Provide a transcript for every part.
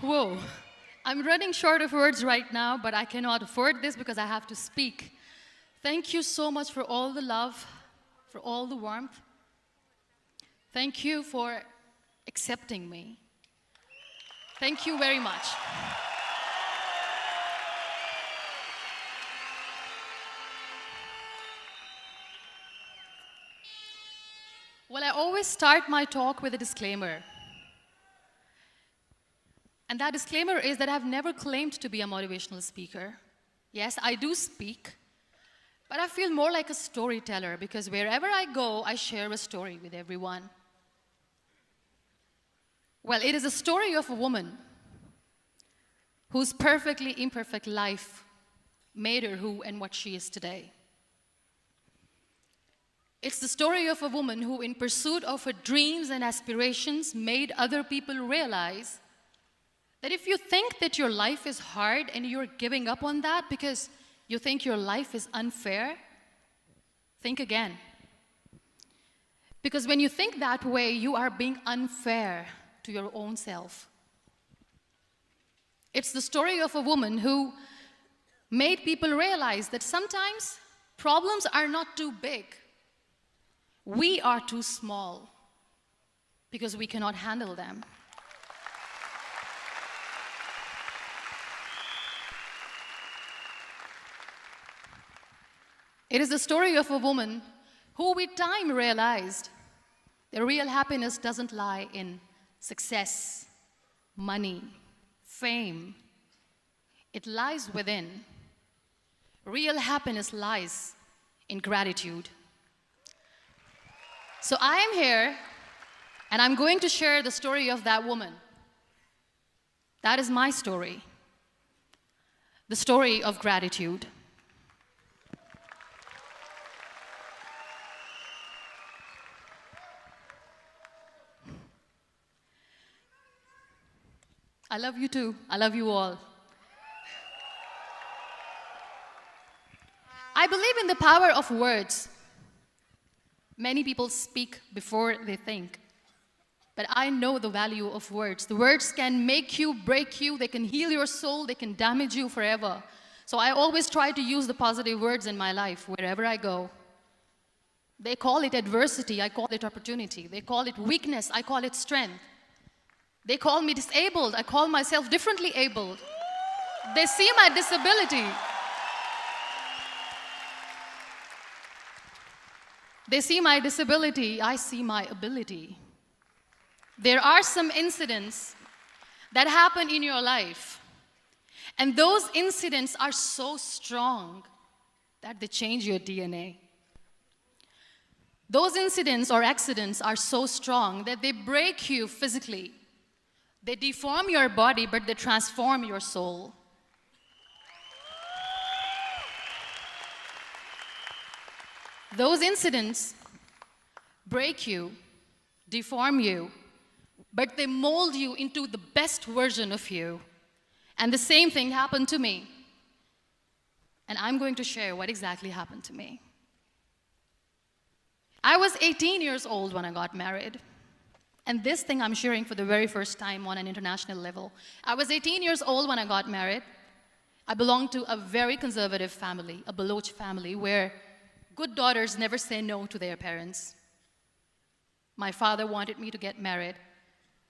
Whoa. I'm running short of words right now, but I cannot afford this because I have to speak. Thank you so much for all the love, for all the warmth. Thank you for accepting me. Thank you very much. Well, I always start my talk with a disclaimer. And that disclaimer is that I've never claimed to be a motivational speaker. Yes, I do speak, but I feel more like a storyteller because wherever I go, I share a story with everyone. Well, it is a story of a woman whose perfectly imperfect life made her who and what she is today. It's the story of a woman who, in pursuit of her dreams and aspirations, made other people realize that if you think that your life is hard and you're giving up on that because you think your life is unfair, think again. Because when you think that way, you are being unfair to your own self. It's the story of a woman who made people realize that sometimes problems are not too big. We are too small because we cannot handle them. It is the story of a woman who with time realized that real happiness doesn't lie in success, money, fame. It lies within. Real happiness lies in gratitude. So I am here, and I'm going to share the story of that woman. That is my story. The story of gratitude. I love you too. I love you all. I believe in the power of words. Many people speak before they think. But I know the value of words. The words can make you, break you, they can heal your soul, they can damage you forever. So I always try to use the positive words in my life wherever I go. They call it adversity, I call it opportunity. They call it weakness, I call it strength. They call me disabled, I call myself differently abled. They see my disability. They see my disability, I see my ability. There are some incidents that happen in your life, and those incidents are so strong that they change your DNA. Those incidents or accidents are so strong that they break you physically. They deform your body, but they transform your soul. Those incidents break you, deform you, but they mold you into the best version of you. And the same thing happened to me. And I'm going to share what exactly happened to me. I was 18 years old when I got married. And this thing I'm sharing for the very first time on an international level. I was 18 years old when I got married. I belonged to a very conservative family, a Baloch family, where good daughters never say no to their parents. My father wanted me to get married.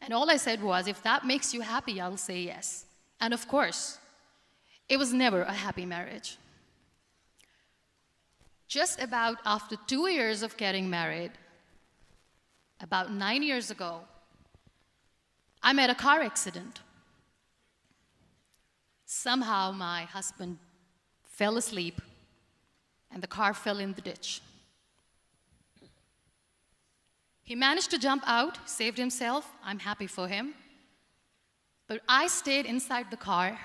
And all I said was, if that makes you happy, I'll say yes. And of course, it was never a happy marriage. Just about after 2 years of getting married, about 9 years ago, I met a car accident. Somehow my husband fell asleep and the car fell in the ditch. He managed to jump out, saved himself. I'm happy for him. But I stayed inside the car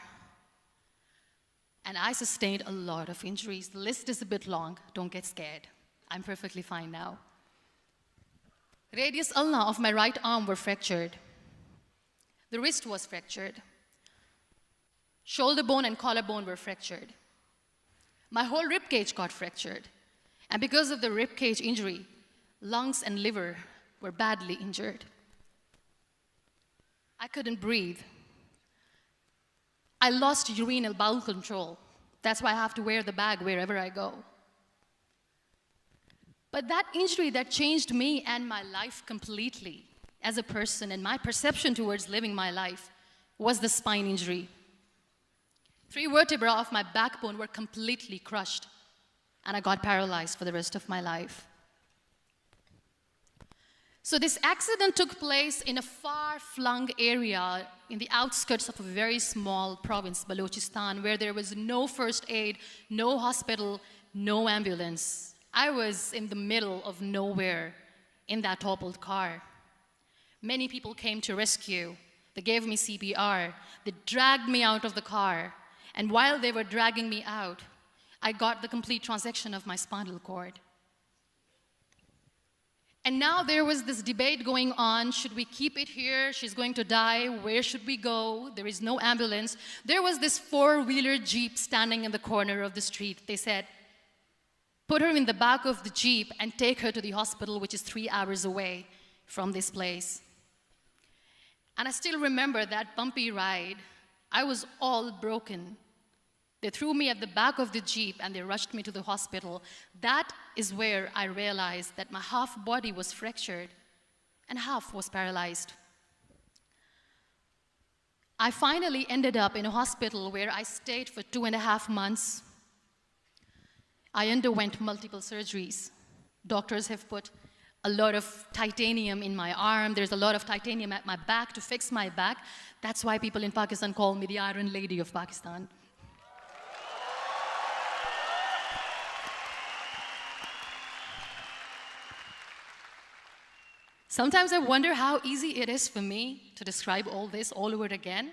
and I sustained a lot of injuries. The list is a bit long. Don't get scared. I'm perfectly fine now. Radius ulna of my right arm were fractured. The wrist was fractured. Shoulder bone and collarbone were fractured. My whole rib cage got fractured. And because of the rib cage injury, lungs and liver were badly injured. I couldn't breathe. I lost urinary bowel control. That's why I have to wear the bag wherever I go. But that injury that changed me and my life completely as a person and my perception towards living my life was the spine injury. 3 vertebrae of my backbone were completely crushed, and I got paralyzed for the rest of my life. So this accident took place in a far-flung area in the outskirts of a very small province, Balochistan, where there was no first aid, no hospital, no ambulance. I was in the middle of nowhere in that toppled car. Many people came to rescue. They gave me CPR. They dragged me out of the car. And while they were dragging me out, I got the complete transection of my spinal cord. And now there was this debate going on. Should we keep it here? She's going to die. Where should we go? There is no ambulance. There was this 4-wheeler Jeep standing in the corner of the street. They said, put her in the back of the Jeep and take her to the hospital, which is 3 hours away from this place. And I still remember that bumpy ride. I was all broken. They threw me at the back of the Jeep and they rushed me to the hospital. That is where I realized that my half body was fractured and half was paralyzed. I finally ended up in a hospital where I stayed for 2.5 months. I underwent multiple surgeries. Doctors have put a lot of titanium in my arm. There's a lot of titanium at my back to fix my back. That's why people in Pakistan call me the Iron Lady of Pakistan. Sometimes I wonder how easy it is for me to describe all this all over again.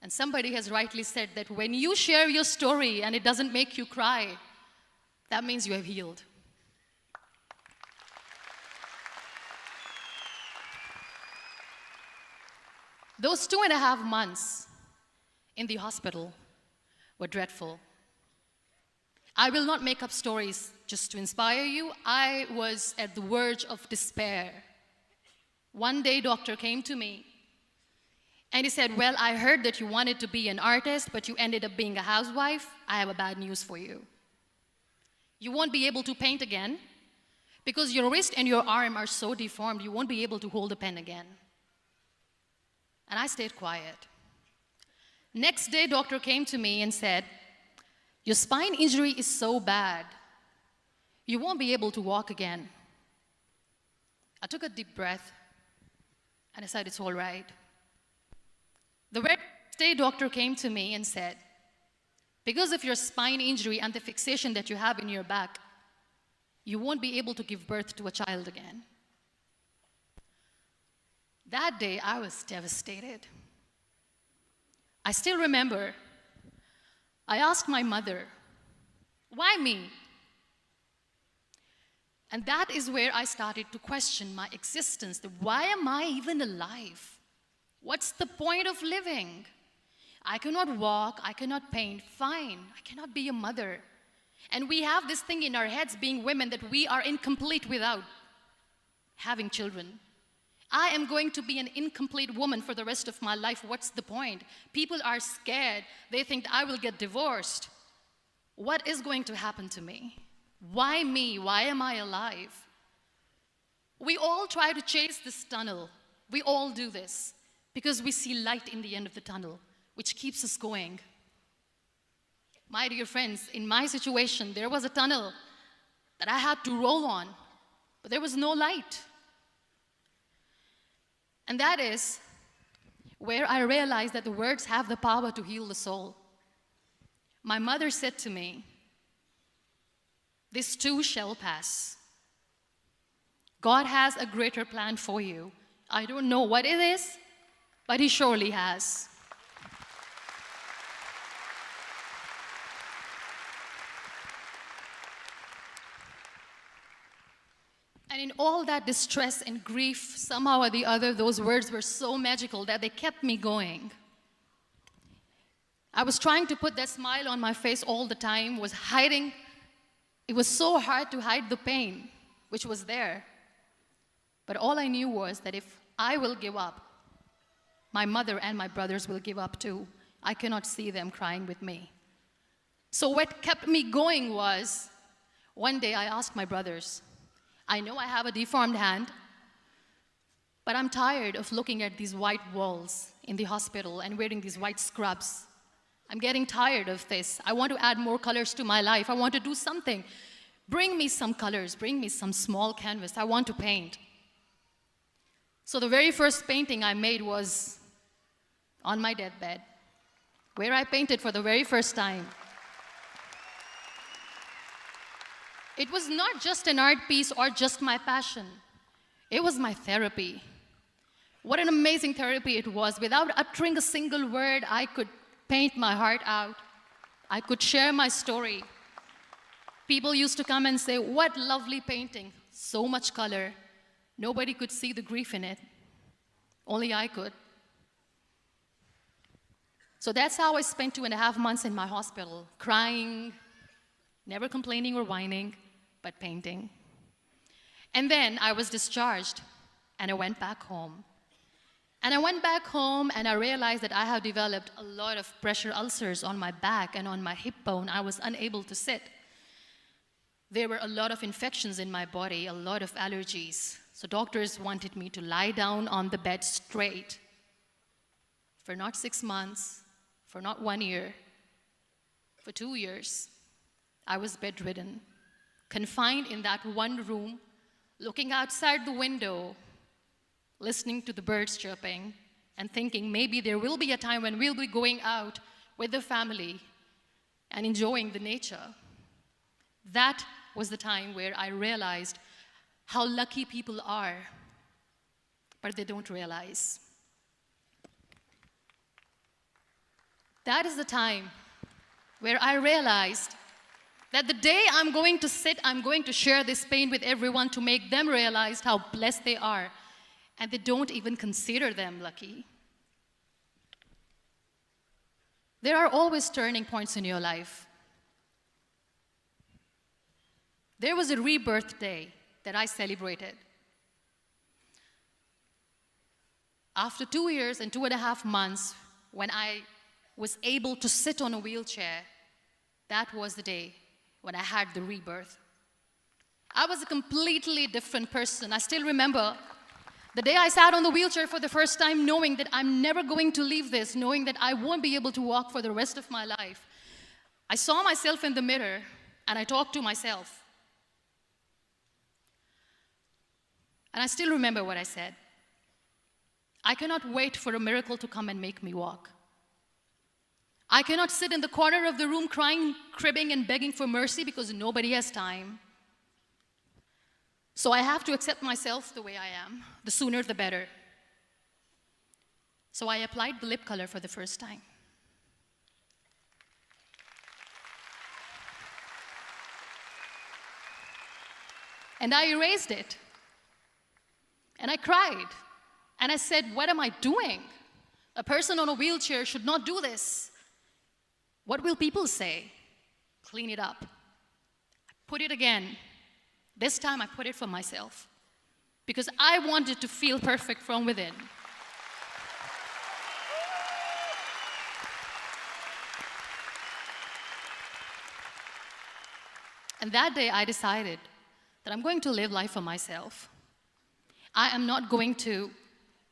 And somebody has rightly said that when you share your story and it doesn't make you cry, that means you have healed. Those 2.5 months in the hospital were dreadful. I will not make up stories just to inspire you. I was at the verge of despair. One day, doctor came to me and he said, well, I heard that you wanted to be an artist, but you ended up being a housewife. I have a bad news for you. You won't be able to paint again because your wrist and your arm are so deformed, you won't be able to hold a pen again. And I stayed quiet. Next day, doctor came to me and said, your spine injury is so bad, you won't be able to walk again. I took a deep breath and I said, it's all right. The next day, doctor came to me and said, because of your spine injury and the fixation that you have in your back, you won't be able to give birth to a child again. That day, I was devastated. I still remember, I asked my mother, why me? And that is where I started to question my existence. Why am I even alive? What's the point of living? I cannot walk, I cannot paint, fine. I cannot be a mother. And we have this thing in our heads, being women, that we are incomplete without having children. I am going to be an incomplete woman for the rest of my life. What's the point? People are scared. They think I will get divorced. What is going to happen to me? Why me? Why am I alive? We all try to chase this tunnel. We all do this because we see light in the end of the tunnel, which keeps us going. My dear friends, in my situation, there was a tunnel that I had to roll on, but there was no light. And that is where I realized that the words have the power to heal the soul. My mother said to me, this too shall pass. God has a greater plan for you. I don't know what it is, but He surely has. And in all that distress and grief, somehow or the other, those words were so magical that they kept me going. I was trying to put that smile on my face all the time, was hiding. It was so hard to hide the pain, which was there. But all I knew was that if I will give up, my mother and my brothers will give up too. I cannot see them crying with me. So what kept me going was, one day I asked my brothers, I know I have a deformed hand, but I'm tired of looking at these white walls in the hospital and wearing these white scrubs. I'm getting tired of this. I want to add more colors to my life. I want to do something. Bring me some colors. Bring me some small canvas. I want to paint. So the very first painting I made was on my deathbed, where I painted for the very first time. It was not just an art piece or just my passion. It was my therapy. What an amazing therapy it was. Without uttering a single word, I could paint my heart out. I could share my story. People used to come and say, what lovely painting, so much color. Nobody could see the grief in it. Only I could. So that's how I spent 2.5 months in my hospital, crying, never complaining or whining, but painting. And then I was discharged, and I went back home. And I went back home, and I realized that I have developed a lot of pressure ulcers on my back and on my hip bone. I was unable to sit. There were a lot of infections in my body, a lot of allergies. So doctors wanted me to lie down on the bed straight for not 6 months, for not 1 year, for 2 years. I was bedridden, confined in that one room, looking outside the window, listening to the birds chirping, and thinking maybe there will be a time when we'll be going out with the family and enjoying the nature. That was the time where I realized how lucky people are, but they don't realize. That is the time where I realized that the day I'm going to sit, I'm going to share this pain with everyone to make them realize how blessed they are, and they don't even consider them lucky. There are always turning points in your life. There was a rebirth day that I celebrated. After 2 years and 2.5 months, when I was able to sit on a wheelchair, that was the day when I had the rebirth. I was a completely different person. I still remember the day I sat on the wheelchair for the first time, knowing that I'm never going to leave this, knowing that I won't be able to walk for the rest of my life. I saw myself in the mirror, and I talked to myself. And I still remember what I said. I cannot wait for a miracle to come and make me walk. I cannot sit in the corner of the room crying, cribbing, and begging for mercy because nobody has time. So I have to accept myself the way I am. The sooner, the better. So I applied the lip color for the first time. And I erased it. And I cried. And I said, what am I doing? A person on a wheelchair should not do this. What will people say? Clean it up. I put it again. This time I put it for myself. Because I wanted to feel perfect from within. And that day I decided that I'm going to live life for myself. I am not going to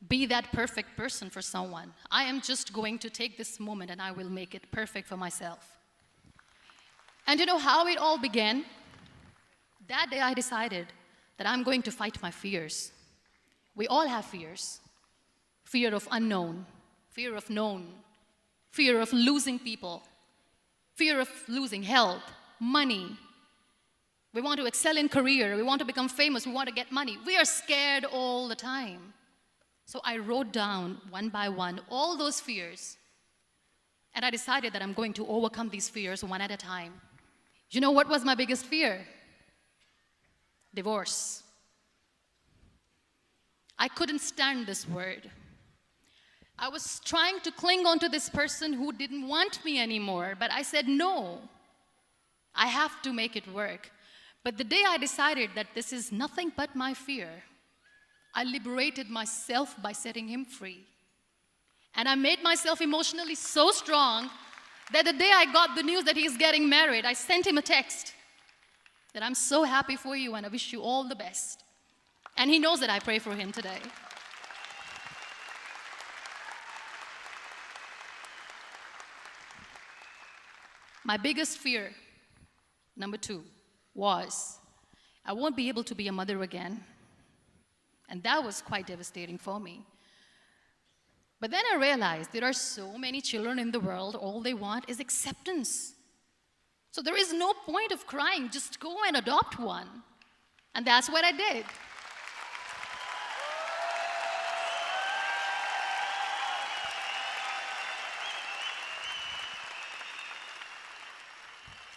be that perfect person for someone. I am just going to take this moment and I will make it perfect for myself. And you know how it all began? That day I decided that I'm going to fight my fears. We all have fears. Fear of unknown, fear of known, fear of losing people, fear of losing health, money. We want to excel in career, we want to become famous, we want to get money. We are scared all the time. So I wrote down one by one all those fears. And I decided that I'm going to overcome these fears one at a time. You know what was my biggest fear? Divorce. I couldn't stand this word. I was trying to cling on to this person who didn't want me anymore, but I said no. I have to make it work. But the day I decided that this is nothing but my fear, I liberated myself by setting him free. And I made myself emotionally so strong that the day I got the news that he's getting married, I sent him a text that I'm so happy for you and I wish you all the best. And he knows that I pray for him today. My biggest fear, number 2, was I won't be able to be a mother again. And that was quite devastating for me. But then I realized there are so many children in the world, all they want is acceptance. So there is no point of crying, just go and adopt one. And that's what I did.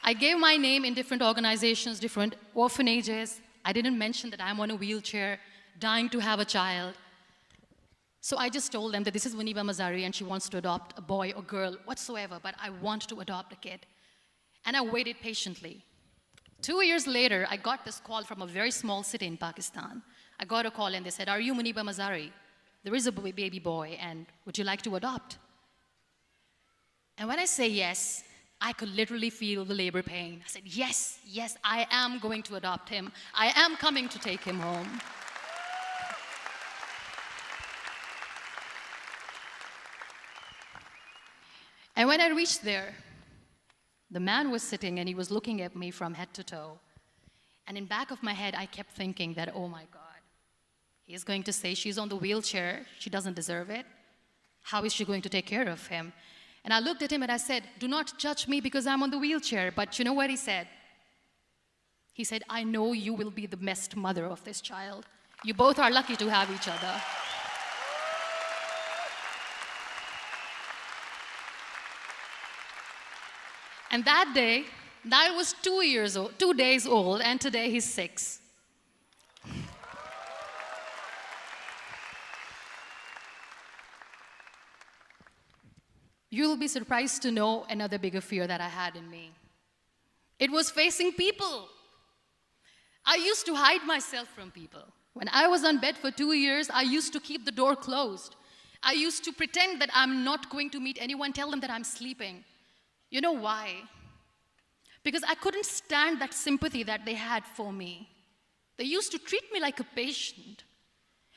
I gave my name in different organizations, different orphanages. I didn't mention that I'm on a wheelchair, dying to have a child. So I just told them that this is Muniba Mazari and she wants to adopt a boy or girl, whatsoever, but I want to adopt a kid. And I waited patiently. 2 years later, I got this call from a very small city in Pakistan. I got a call and they said, "Are you Muniba Mazari? There is a baby boy and would you like to adopt?" And when I say yes, I could literally feel the labor pain. I said, yes, yes, I am going to adopt him. I am coming to take him home. And when I reached there, the man was sitting and he was looking at me from head to toe. And in back of my head, I kept thinking that, oh my God, he is going to say she's on the wheelchair, she doesn't deserve it. How is she going to take care of him? And I looked at him and I said, do not judge me because I'm on the wheelchair. But you know what he said? He said, I know you will be the best mother of this child. You both are lucky to have each other. And that day, Niall was 2 days old, and today he's 6. You'll be surprised to know another bigger fear that I had in me. It was facing people. I used to hide myself from people. When I was on bed for 2 years, I used to keep the door closed. I used to pretend that I'm not going to meet anyone, tell them that I'm sleeping. You know why? Because I couldn't stand that sympathy that they had for me. They used to treat me like a patient.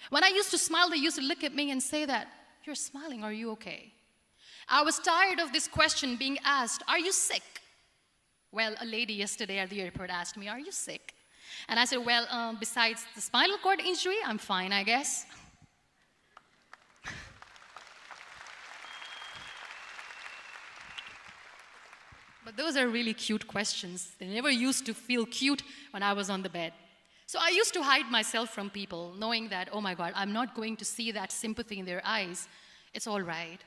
When I used to smile, they used to look at me and say that, "You're smiling, are you okay?" I was tired of this question being asked, "Are you sick?" Well, a lady yesterday at the airport asked me, "Are you sick?" And I said, well, besides the spinal cord injury, I'm fine, I guess. But those are really cute questions. They never used to feel cute when I was on the bed. So I used to hide myself from people, knowing that, oh my God, I'm not going to see that sympathy in their eyes. It's all right.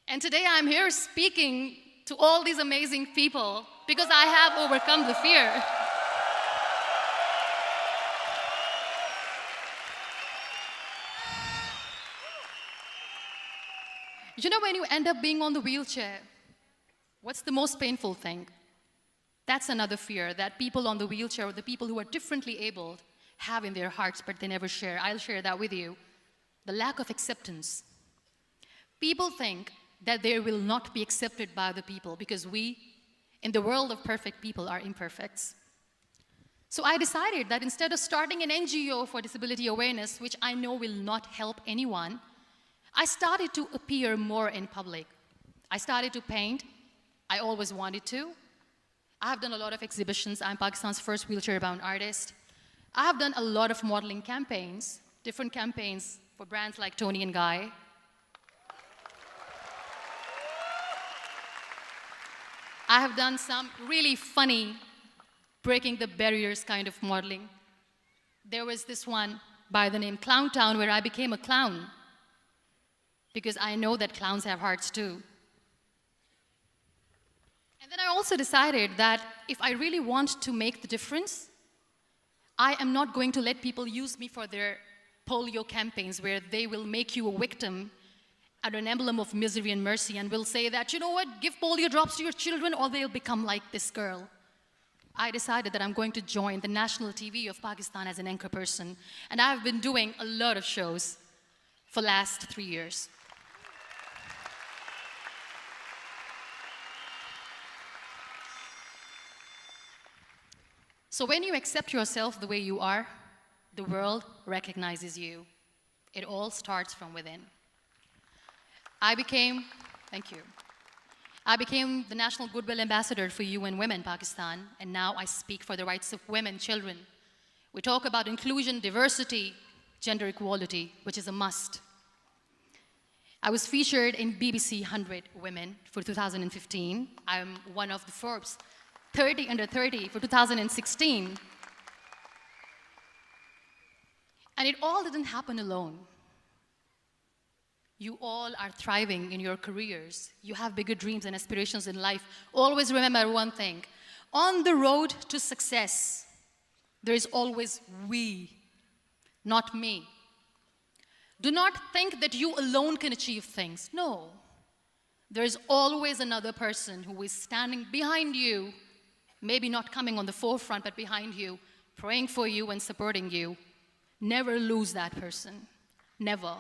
And today I'm here speaking to all these amazing people because I have overcome the fear. You know, when you end up being on the wheelchair, what's the most painful thing? That's another fear that people on the wheelchair or the people who are differently abled have in their hearts, but they never share. I'll share that with you. The lack of acceptance. People think that they will not be accepted by the people because we, in the world of perfect people, are imperfects. So I decided that instead of starting an NGO for disability awareness, which I know will not help anyone, I started to appear more in public. I started to paint. I always wanted to. I have done a lot of exhibitions. I'm Pakistan's first wheelchair-bound artist. I have done a lot of modeling campaigns, different campaigns for brands like Tony and Guy. I have done some really funny, breaking the barriers kind of modeling. There was this one by the name Clown Town where I became a clown because I know that clowns have hearts too. And then I also decided that if I really want to make the difference, I am not going to let people use me for their polio campaigns where they will make you a victim and an emblem of misery and mercy and will say that, you know what, give polio drops to your children or they'll become like this girl. I decided that I'm going to join the national TV of Pakistan as an anchor person. And I've been doing a lot of shows for the last 3 years. So when you accept yourself the way you are, the world recognizes you. It all starts from within. Thank you. I became the National Goodwill Ambassador for UN Women Pakistan, and now I speak for the rights of women, children. We talk about inclusion, diversity, gender equality, which is a must. I was featured in BBC 100 Women for 2015. I'm one of the Forbes 30 under 30 for 2016. And it all didn't happen alone. You all are thriving in your careers. You have bigger dreams and aspirations in life. Always remember one thing. On the road to success, there is always we, not me. Do not think that you alone can achieve things. No. There is always another person who is standing behind you, maybe not coming on the forefront, but behind you, praying for you and supporting you. Never lose that person. Never.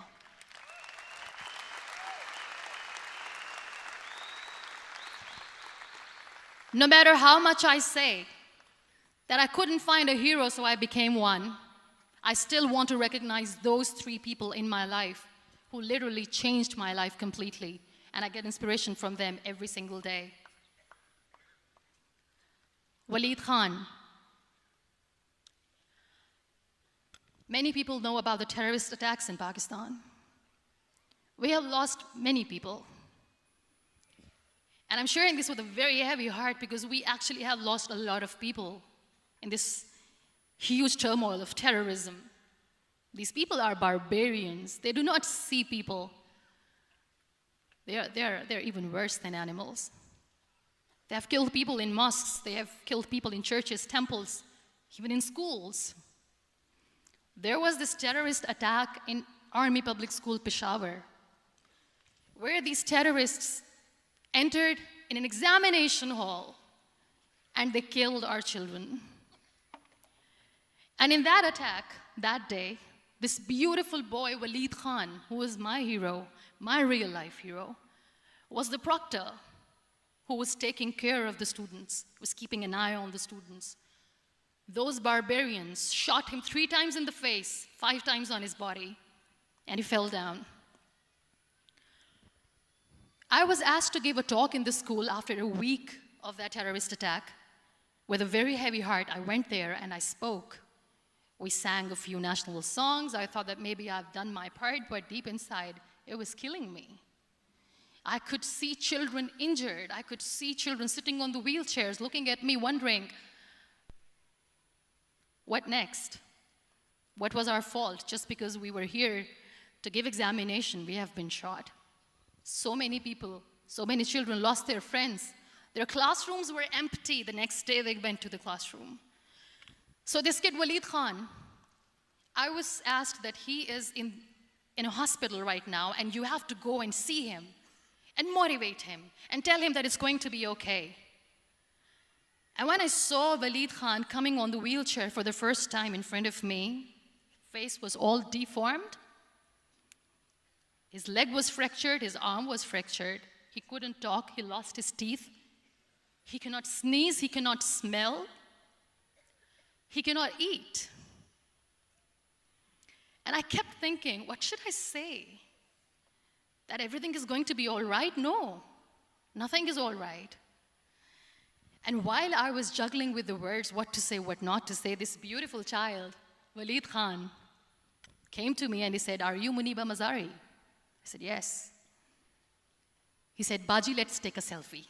No matter how much I say that I couldn't find a hero, so I became one, I still want to recognize those 3 people in my life who literally changed my life completely, and I get inspiration from them every single day. Waleed Khan. Many people know about the terrorist attacks in Pakistan. We have lost many people. And I'm sharing this with a very heavy heart because we actually have lost a lot of people in this huge turmoil of terrorism. These people are barbarians. They do not see people. They're even worse than animals. They have killed people in mosques. They have killed people in churches, temples, even in schools. There was this terrorist attack in Army Public School, Peshawar, where these terrorists entered in an examination hall and they killed our children. And in that attack, that day, this beautiful boy, Waleed Khan, who was my hero, my real life hero, was the proctor who was taking care of the students, was keeping an eye on the students. Those barbarians shot him 3 times in the face, 5 times on his body, and he fell down. I was asked to give a talk in the school after a week of that terrorist attack. With a very heavy heart, I went there and I spoke. We sang a few national songs. I thought that maybe I've done my part, but deep inside, it was killing me. I could see children injured. I could see children sitting on the wheelchairs, looking at me, wondering, what next? What was our fault? Just because we were here to give examination, we have been shot. So many people, so many children lost their friends. Their classrooms were empty. The next day they went to the classroom. So this kid, Waleed Khan, I was asked that he is in a hospital right now, and you have to go and see him and motivate him and tell him that it's going to be okay. And when I saw Waleed Khan coming on the wheelchair for the first time in front of me, face was all deformed. His leg was fractured, his arm was fractured. He couldn't talk, he lost his teeth. He cannot sneeze, he cannot smell. He cannot eat. And I kept thinking, what should I say? That everything is going to be all right? No, nothing is all right. And while I was juggling with the words, what to say, what not to say, this beautiful child, Waleed Khan, came to me and he said, "Are you Muniba Mazari?" I said, "Yes." He said, "Baji, let's take a selfie."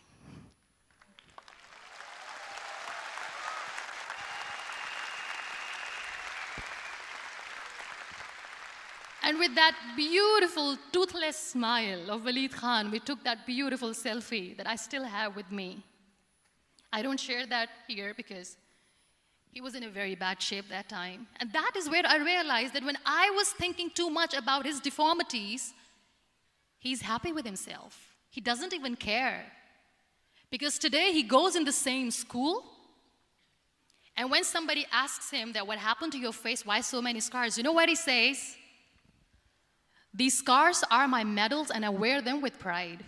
And with that beautiful, toothless smile of Waleed Khan, we took that beautiful selfie that I still have with me. I don't share that here because he was in a very bad shape that time. And that is where I realized that when I was thinking too much about his deformities, he's happy with himself. He doesn't even care. Because today he goes in the same school, and when somebody asks him that what happened to your face, why so many scars, you know what he says? "These scars are my medals and I wear them with pride."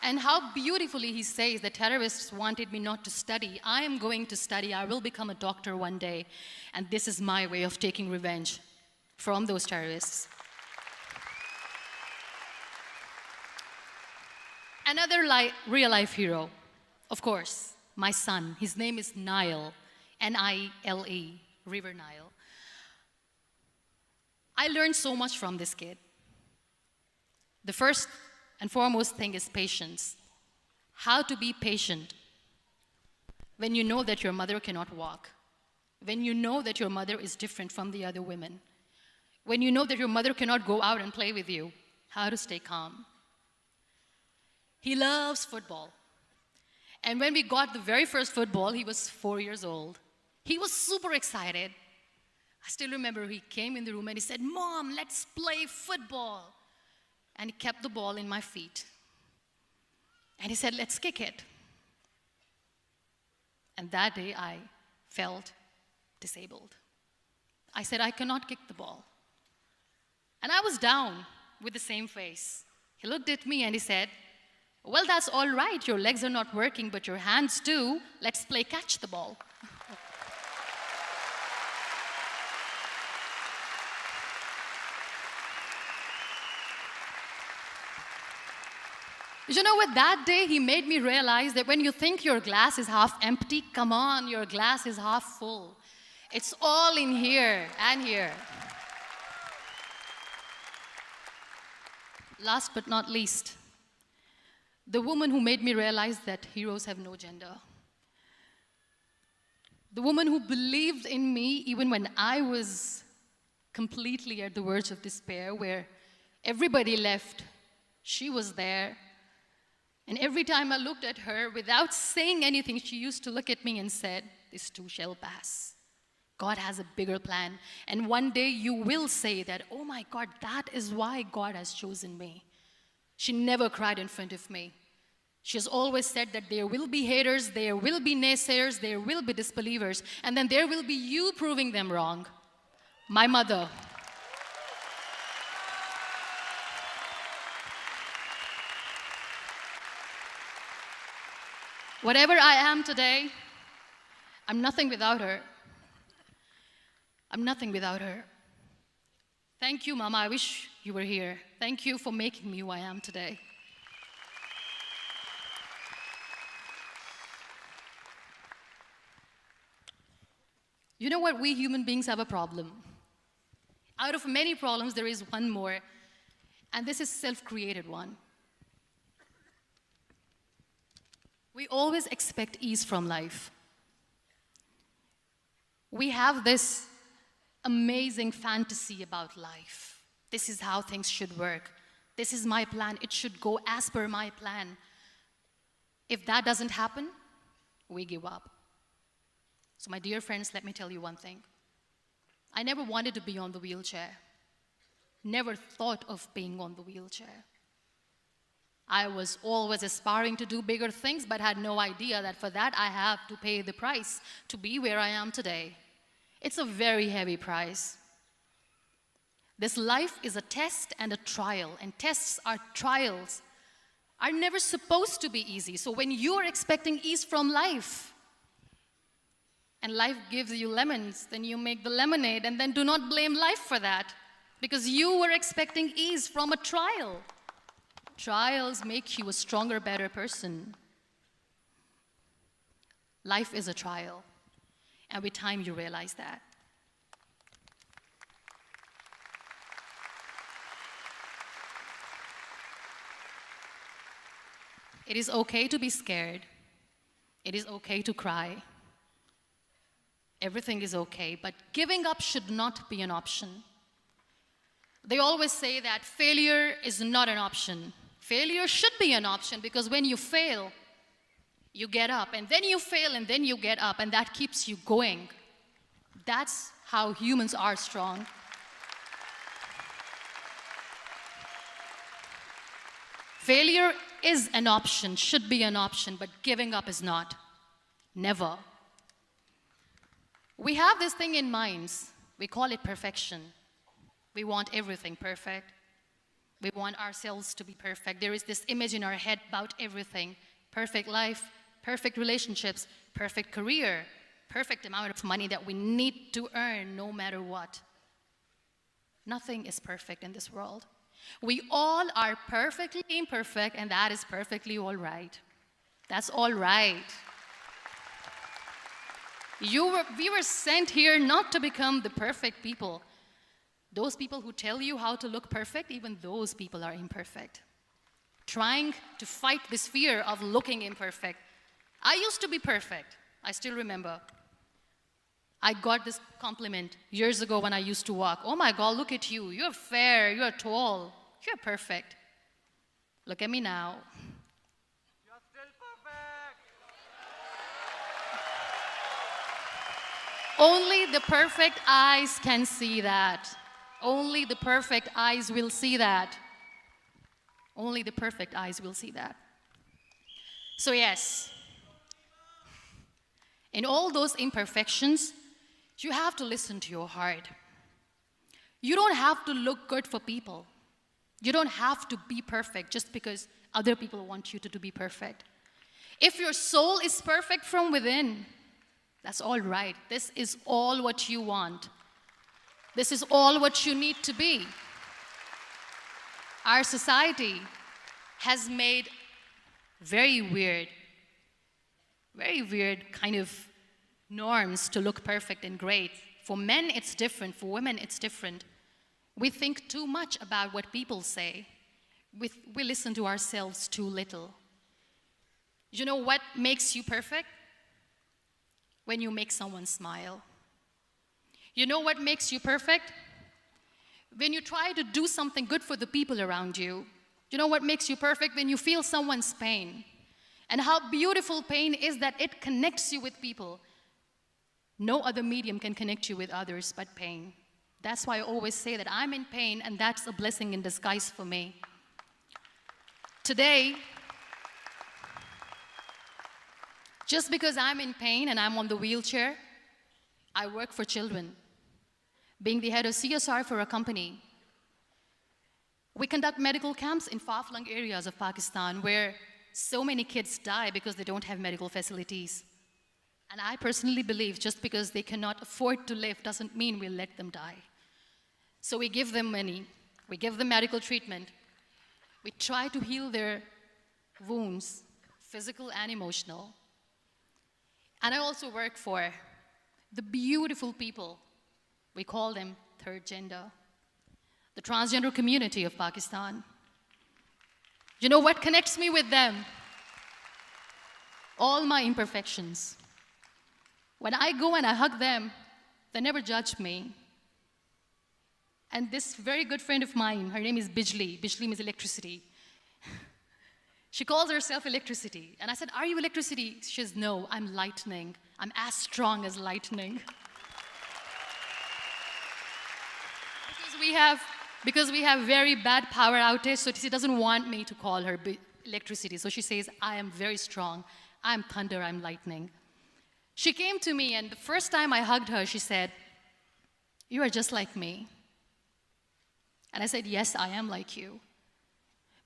And how beautifully he says the terrorists wanted me not to study. I am going to study. I will become a doctor one day. And this is my way of taking revenge from those terrorists. Another real-life hero, of course, my son. His name is Nile, N-I-L-E, River Nile. I learned so much from this kid. The first and foremost thing is patience. How to be patient when you know that your mother cannot walk, when you know that your mother is different from the other women, when you know that your mother cannot go out and play with you, how to stay calm. He loves football. And when we got the very first football, he was 4 years old. He was super excited. I still remember he came in the room and he said, "Mom, let's play football." And he kept the ball in my feet. And he said, "Let's kick it." And that day I felt disabled. I said, "I cannot kick the ball." And I was down with the same face. He looked at me and he said, "Well, that's all right. Your legs are not working, but your hands do. Let's play catch the ball." You know what, that day he made me realize that when you think your glass is half empty, come on, your glass is half full. It's all in here and here. Last but not least, the woman who made me realize that heroes have no gender. The woman who believed in me even when I was completely at the verge of despair, where everybody left, she was there. And every time I looked at her, without saying anything, she used to look at me and said, "This too shall pass. God has a bigger plan. And one day you will say that, oh my God, that is why God has chosen me." She never cried in front of me. She has always said that there will be haters, there will be naysayers, there will be disbelievers, and then there will be you proving them wrong. My mother. Whatever I am today, I'm nothing without her. I'm nothing without her. Thank you, Mama. I wish you were here. Thank you for making me who I am today. You know what? We human beings have a problem. Out of many problems, there is one more, and this is self-created one. We always expect ease from life. We have this amazing fantasy about life. This is how things should work. This is my plan. It should go as per my plan. If that doesn't happen, we give up. So my dear friends, let me tell you one thing. I never wanted to be on the wheelchair. Never thought of being on the wheelchair. I was always aspiring to do bigger things, but had no idea that for that I have to pay the price to be where I am today. It's a very heavy price. This life is a test and a trial, and tests are trials are never supposed to be easy. So when you're expecting ease from life, and life gives you lemons, then you make the lemonade, and then do not blame life for that, because you were expecting ease from a trial. Trials make you a stronger, better person. Life is a trial, and with time you realize that. It is okay to be scared. It is okay to cry. Everything is okay, but giving up should not be an option. They always say that failure is not an option. Failure should be an option, because when you fail, you get up, and then you fail, and then you get up, and that keeps you going. That's how humans are strong. Failure is an option, should be an option, but giving up is not. Never. We have this thing in minds. We call it perfection. We want everything perfect. We want ourselves to be perfect. There is this image in our head about everything. Perfect life, perfect relationships, perfect career, perfect amount of money that we need to earn no matter what. Nothing is perfect in this world. We all are perfectly imperfect, and that is perfectly all right. That's all right. We were sent here not to become the perfect people. Those people who tell you how to look perfect, even those people are imperfect. Trying to fight this fear of looking imperfect. I used to be perfect. I still remember. I got this compliment years ago when I used to walk. Oh my God, look at you. You're fair, you're tall, you're perfect. Look at me now. You're still perfect. Only the perfect eyes can see that. Only the perfect eyes will see that. Only the perfect eyes will see that. So yes, in all those imperfections, you have to listen to your heart. You don't have to look good for people. You don't have to be perfect just because other people want you to be perfect. If your soul is perfect from within, that's all right. This is all what you want. This is all what you need to be. Our society has made very weird kind of norms to look perfect and great. For men, it's different. For women, it's different. We think too much about what people say. We listen to ourselves too little. You know what makes you perfect? When you make someone smile. You know what makes you perfect? When you try to do something good for the people around you. You know what makes you perfect? When you feel someone's pain. And how beautiful pain is that it connects you with people. No other medium can connect you with others but pain. That's why I always say that I'm in pain, and that's a blessing in disguise for me. Today, just because I'm in pain and I'm on the wheelchair, I work for children. Being the head of CSR for a company, we conduct medical camps in far-flung areas of Pakistan where so many kids die because they don't have medical facilities. And I personally believe just because they cannot afford to live doesn't mean we'll let them die. So we give them money, we give them medical treatment, we try to heal their wounds, physical and emotional. And I also work for the beautiful people. We call them third gender, the transgender community of Pakistan. You know what connects me with them? All my imperfections. When I go and I hug them, they never judge me. And this very good friend of mine, her name is Bijli. Bijli means electricity. She calls herself electricity. And I said, are you electricity? She says, no, I'm lightning. I'm as strong as lightning. Because we have very bad power outage, so she doesn't want me to call her electricity. So she says, I am very strong. I'm thunder, I'm lightning. She came to me, and the first time I hugged her, she said, you are just like me. And I said, yes, I am like you.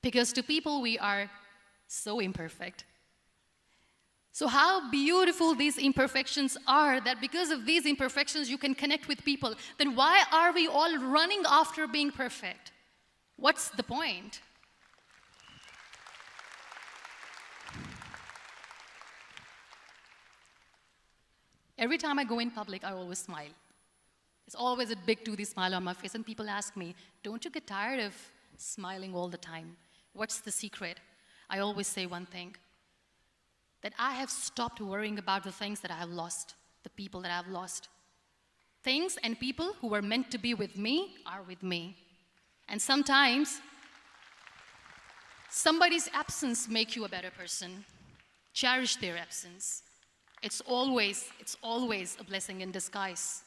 Because to people, we are so imperfect. So how beautiful these imperfections are, that because of these imperfections you can connect with people. Then why are we all running after being perfect? What's the point? Every time I go in public, I always smile. There's always a big toothy smile on my face, and people ask me, don't you get tired of smiling all the time? What's the secret? I always say one thing, that I have stopped worrying about the things that I have lost, the people that I have lost. Things and people who were meant to be with me are with me. And sometimes, somebody's absence makes you a better person. Cherish their absence. It's always a blessing in disguise.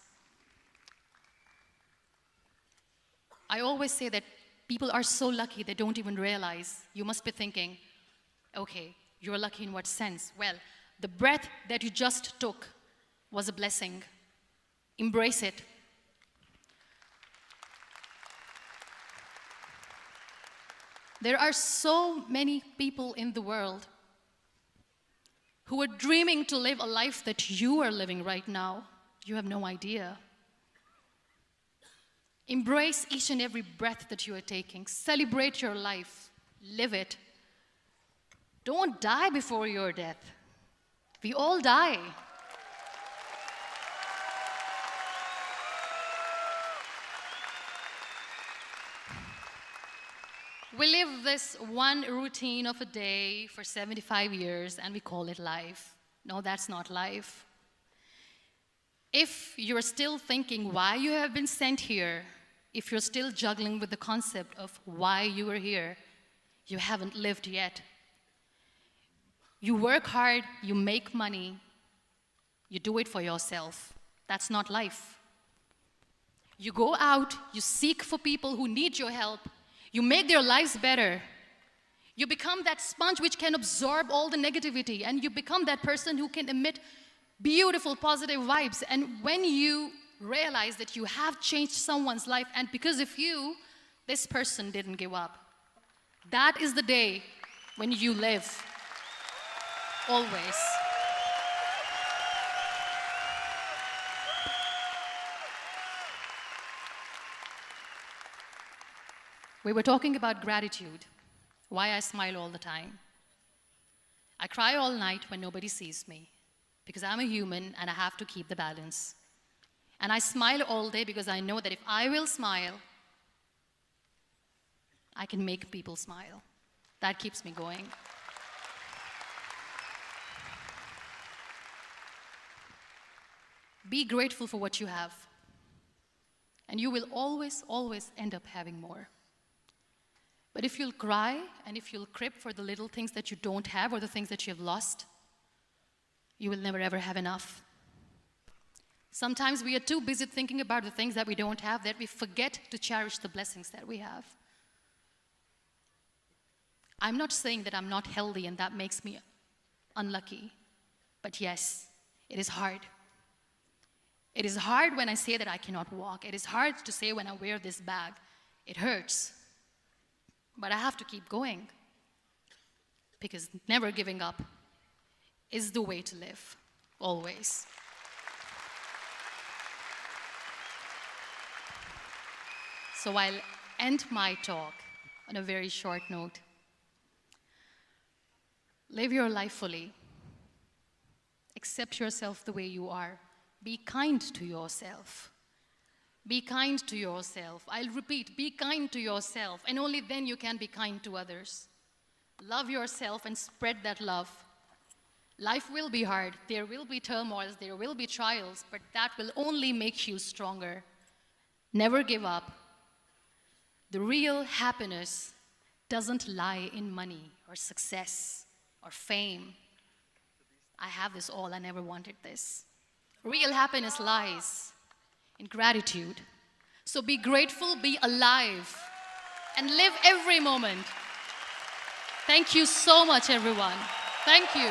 I always say that people are so lucky they don't even realize. You must be thinking, okay, you're lucky in what sense? Well, the breath that you just took was a blessing. Embrace it. There are so many people in the world who are dreaming to live a life that you are living right now. You have no idea. Embrace each and every breath that you are taking. Celebrate your life. Live it. Don't die before your death. We all die. We live this one routine of a day for 75 years and we call it life. No, that's not life. If you're still thinking why you have been sent here, if you're still juggling with the concept of why you are here, you haven't lived yet. You work hard, you make money, you do it for yourself. That's not life. You go out, you seek for people who need your help, you make their lives better. You become that sponge which can absorb all the negativity, and you become that person who can emit beautiful, positive vibes. And when you realize that you have changed someone's life, and because of you, this person didn't give up, that is the day when you live. Always. We were talking about gratitude, why I smile all the time. I cry all night when nobody sees me, because I'm a human and I have to keep the balance. And I smile all day because I know that if I will smile, I can make people smile. That keeps me going. Be grateful for what you have, and you will always, always end up having more. But if you'll cry and if you'll crib for the little things that you don't have or the things that you have lost, you will never ever have enough. Sometimes we are too busy thinking about the things that we don't have that we forget to cherish the blessings that we have. I'm not saying that I'm not healthy and that makes me unlucky, but yes, it is hard. It is hard when I say that I cannot walk. It is hard to say when I wear this bag. It hurts. But I have to keep going, because never giving up is the way to live, always. So I'll end my talk on a very short note. Live your life fully. Accept yourself the way you are. Be kind to yourself. Be kind to yourself. I'll repeat, be kind to yourself, and only then you can be kind to others. Love yourself and spread that love. Life will be hard. There will be turmoils, there will be trials, but that will only make you stronger. Never give up. The real happiness doesn't lie in money or success or fame. I have this all, I never wanted this. Real happiness lies in gratitude. So be grateful, be alive, and live every moment. Thank you so much, everyone. Thank you.